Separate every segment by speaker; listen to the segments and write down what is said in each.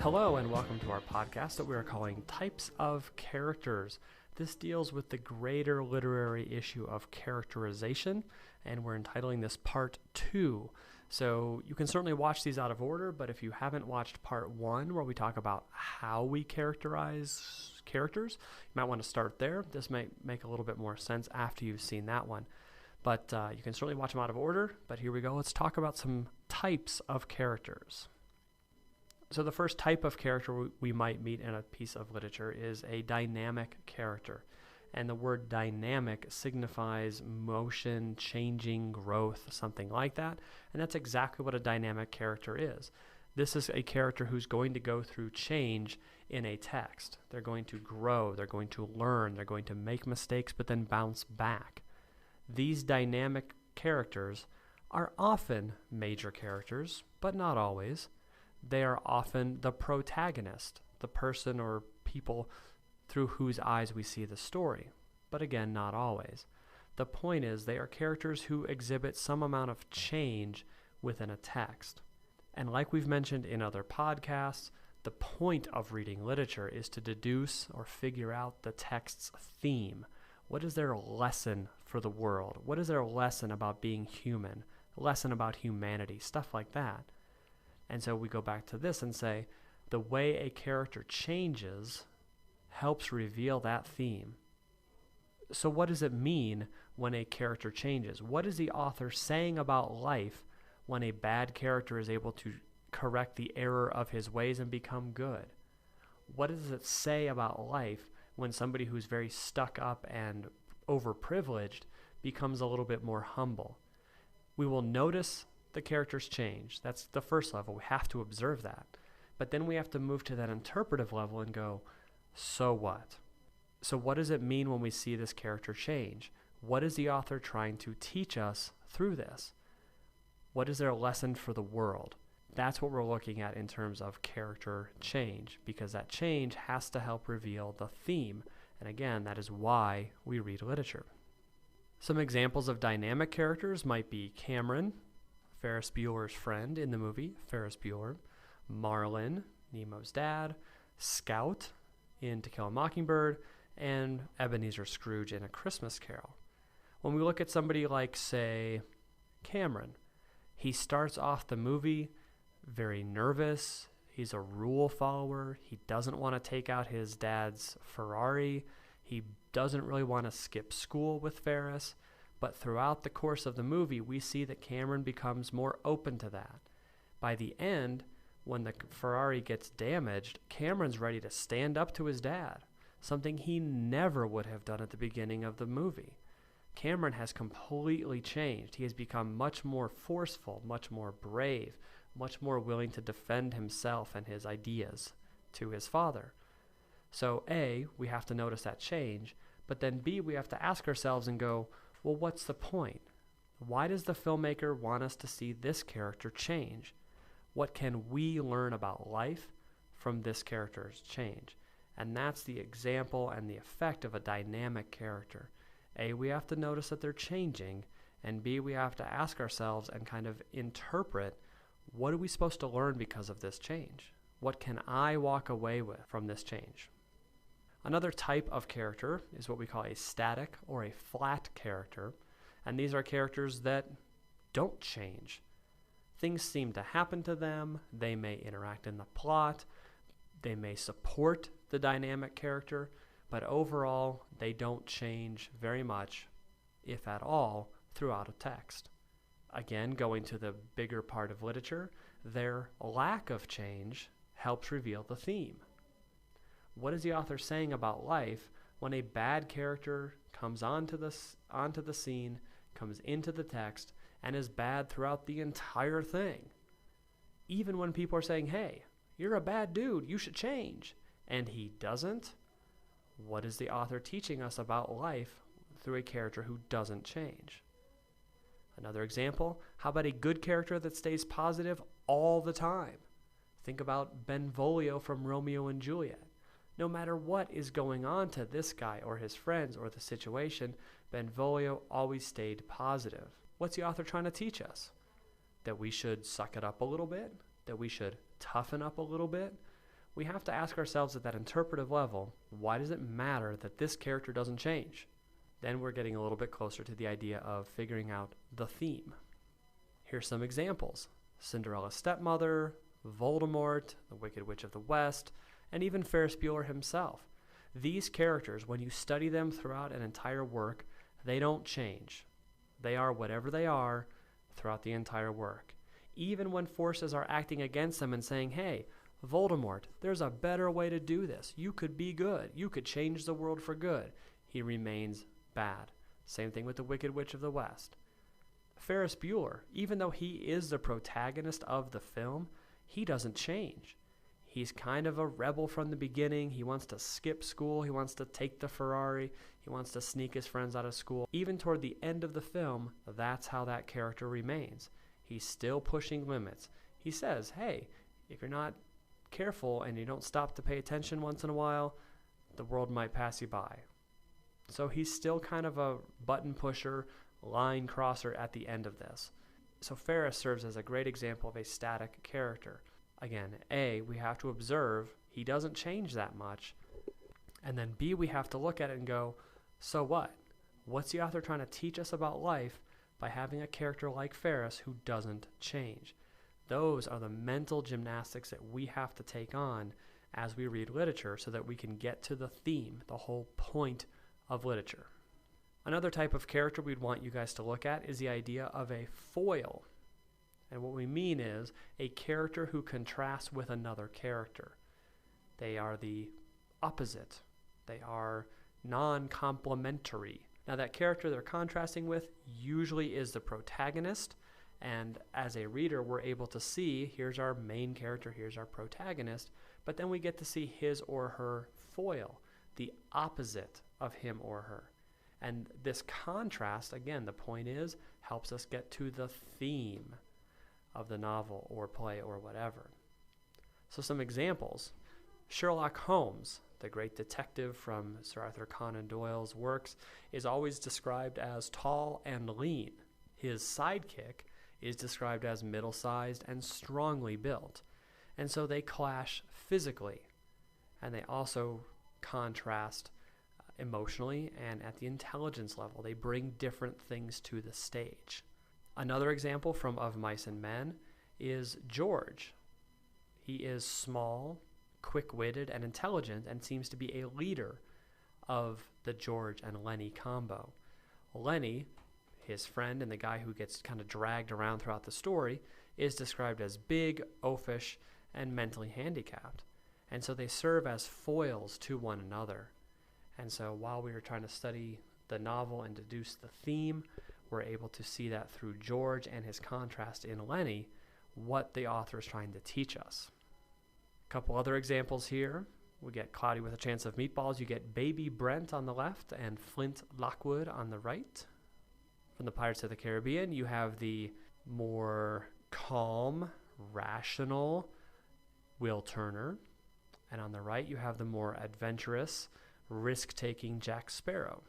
Speaker 1: Hello and welcome to our podcast that we are calling Types of Characters. This deals with the greater literary issue of characterization, and we're entitling this Part 2. So you can certainly watch these out of order, but if you haven't watched Part 1, where we talk about how we characterize characters, you might want to start there. This might make a little bit more sense after you've seen that one. But you can certainly watch them out of order, but here we go. Let's talk about some types of characters. So the first type of character we might meet in a piece of literature is a dynamic character. And the word dynamic signifies motion, changing, growth, something like that. And that's exactly what a dynamic character is. This is a character who's going to go through change in a text. They're going to grow, they're going to learn, they're going to make mistakes, but then bounce back. These dynamic characters are often major characters, but not always. They are often the protagonist, the person or people through whose eyes we see the story. But again, not always. The point is they are characters who exhibit some amount of change within a text. And like we've mentioned in other podcasts, the point of reading literature is to deduce or figure out the text's theme. What is their lesson for the world? What is their lesson about being human? Lesson about humanity? Stuff like that. And so we go back to this and say, the way a character changes helps reveal that theme. So what does it mean when a character changes? What is the author saying about life when a bad character is able to correct the error of his ways and become good? What does it say about life when somebody who's very stuck up and overprivileged becomes a little bit more humble? We will notice the characters change. That's the first level. We have to observe that. But then we have to move to that interpretive level and go, so what? So what does it mean when we see this character change? What is the author trying to teach us through this? What is their lesson for the world? That's what we're looking at in terms of character change, because that change has to help reveal the theme. And again, that is why we read literature. Some examples of dynamic characters might be Cameron, Ferris Bueller's friend in the movie, Ferris Bueller, Marlin, Nemo's dad, Scout in To Kill a Mockingbird, and Ebenezer Scrooge in A Christmas Carol. When we look at somebody like, say, Cameron, he starts off the movie very nervous. He's a rule follower. He doesn't want to take out his dad's Ferrari. He doesn't really want to skip school with Ferris. But throughout the course of the movie, we see that Cameron becomes more open to that. By the end, when the Ferrari gets damaged, Cameron's ready to stand up to his dad, something he never would have done at the beginning of the movie. Cameron has completely changed. He has become much more forceful, much more brave, much more willing to defend himself and his ideas to his father. So A, we have to notice that change, but then B, we have to ask ourselves and go, well, what's the point? Why does the filmmaker want us to see this character change? What can we learn about life from this character's change? And that's the example and the effect of a dynamic character. A, we have to notice that they're changing, and B, we have to ask ourselves and kind of interpret, what are we supposed to learn because of this change? What can I walk away with from this change? Another type of character is what we call a static or a flat character, and these are characters that don't change. Things seem to happen to them, they may interact in the plot, they may support the dynamic character, but overall they don't change very much, if at all, throughout a text. Again, going to the bigger part of literature, their lack of change helps reveal the theme. What is the author saying about life when a bad character comes onto the scene, comes into the text, and is bad throughout the entire thing? Even when people are saying, hey, you're a bad dude, you should change, and he doesn't, what is the author teaching us about life through a character who doesn't change? Another example, how about a good character that stays positive all the time? Think about Benvolio from Romeo and Juliet. No matter what is going on to this guy or his friends or the situation, Benvolio always stayed positive. What's the author trying to teach us? That we should suck it up a little bit? That we should toughen up a little bit? we have to ask ourselves at that interpretive level, why does it matter that this character doesn't change? Then we're getting a little bit closer to the idea of figuring out the theme. Here's some examples. Cinderella's stepmother, Voldemort, the Wicked Witch of the West, and even Ferris Bueller himself. These characters, when you study them throughout an entire work, they don't change. They are whatever they are throughout the entire work. Even when forces are acting against them and saying, hey, Voldemort, there's a better way to do this. You could be good. You could change the world for good. He remains bad. Same thing with the Wicked Witch of the West. Ferris Bueller, even though he is the protagonist of the film, he doesn't change. He's kind of a rebel from the beginning. He wants to skip school. He wants to take the Ferrari. He wants to sneak his friends out of school. Even toward the end of the film, that's how that character remains. He's still pushing limits. He says, hey, if you're not careful and you don't stop to pay attention once in a while, the world might pass you by. So he's still kind of a button pusher, line crosser at the end of this. So Ferris serves as a great example of a static character. Again, A, we have to observe he doesn't change that much. And then B, we have to look at it and go, so what? What's the author trying to teach us about life by having a character like Ferris who doesn't change? Those are the mental gymnastics that we have to take on as we read literature so that we can get to the theme, the whole point of literature. Another type of character we'd want you guys to look at is the idea of a foil. And what we mean is a character who contrasts with another character. They are the opposite. They are non-complementary. Now that character they're contrasting with usually is the protagonist, and as a reader we're able to see, here's our main character, here's our protagonist, but then we get to see his or her foil, the opposite of him or her. And this contrast, again, the point is, helps us get to the theme of the novel or play or whatever. So some examples. Sherlock Holmes, the great detective from Sir Arthur Conan Doyle's works, is always described as tall and lean. His sidekick is described as middle-sized and strongly built. And so they clash physically, and they also contrast emotionally and at the intelligence level. They bring different things to the stage. Another example from Of Mice and Men is George. He is small, quick-witted, and intelligent, and seems to be a leader of the George and Lenny combo. Lenny, his friend and the guy who gets kind of dragged around throughout the story, is described as big, oafish, and mentally handicapped. And so they serve as foils to one another. And so while we were trying to study the novel and deduce the theme, we're able to see that through George and his contrast in Lenny, what the author is trying to teach us. A couple other examples here. We get Cloudy with a Chance of Meatballs. You get Baby Brent on the left and Flint Lockwood on the right. From the Pirates of the Caribbean, you have the more calm, rational Will Turner. And on the right, you have the more adventurous, risk-taking Jack Sparrow.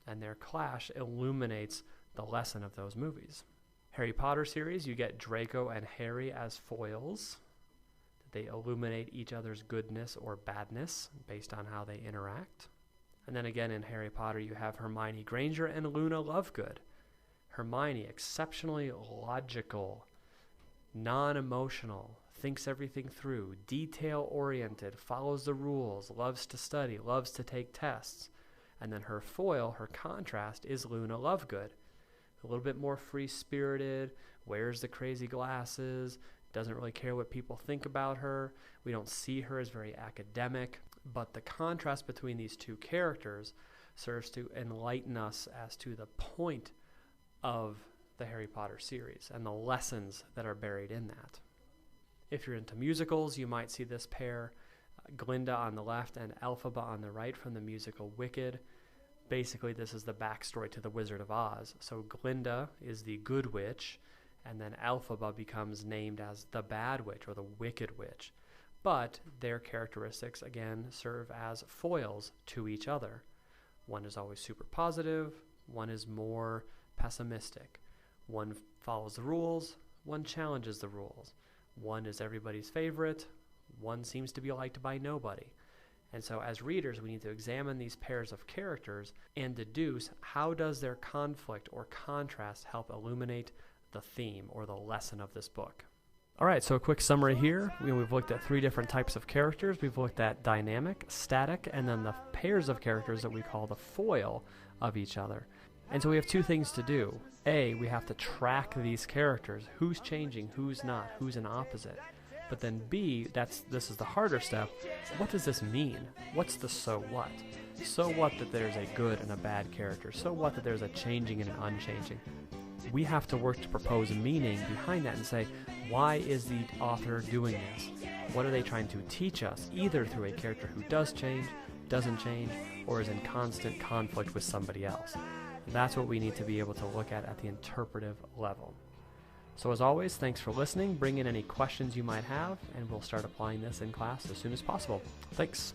Speaker 1: And their clash illuminates the lesson of those movies. Harry Potter series, you get Draco and Harry as foils. They illuminate each other's goodness or badness based on how they interact. And then again in Harry Potter, you have Hermione Granger and Luna Lovegood. Hermione, exceptionally logical, non-emotional, thinks everything through, detail-oriented, follows the rules, loves to study, loves to take tests. And then her foil, her contrast, is Luna Lovegood. A little bit more free-spirited, wears the crazy glasses, doesn't really care what people think about her. We don't see her as very academic, but the contrast between these two characters serves to enlighten us as to the point of the Harry Potter series and the lessons that are buried in that. If you're into musicals, you might see this pair, Glinda on the left and Elphaba on the right from the musical Wicked. Basically, this is the backstory to The Wizard of Oz. So Glinda is the good witch, and then Elphaba becomes named as the bad witch or the wicked witch. But their characteristics, again, serve as foils to each other. One is always super positive, one is more pessimistic. One follows the rules, one challenges the rules. One is everybody's favorite, One seems to be liked by nobody. And so as readers, we need to examine these pairs of characters and deduce how does their conflict or contrast help illuminate the theme or the lesson of this book. All right, so a quick summary here. We've looked at 3 different types of characters. We've looked at dynamic, static, and then the pairs of characters that we call the foil of each other. And so we have 2 things to do. A, we have to track these characters. Who's changing, who's not, who's an opposite. But then B, this is the harder step. What does this mean? What's the so what? So what that there's a good and a bad character? So what that there's a changing and an unchanging? We have to work to propose a meaning behind that and say, why is the author doing this? What are they trying to teach us, either through a character who does change, doesn't change, or is in constant conflict with somebody else? That's what we need to be able to look at the interpretive level. So as always, thanks for listening. Bring in any questions you might have, and we'll start applying this in class as soon as possible. Thanks.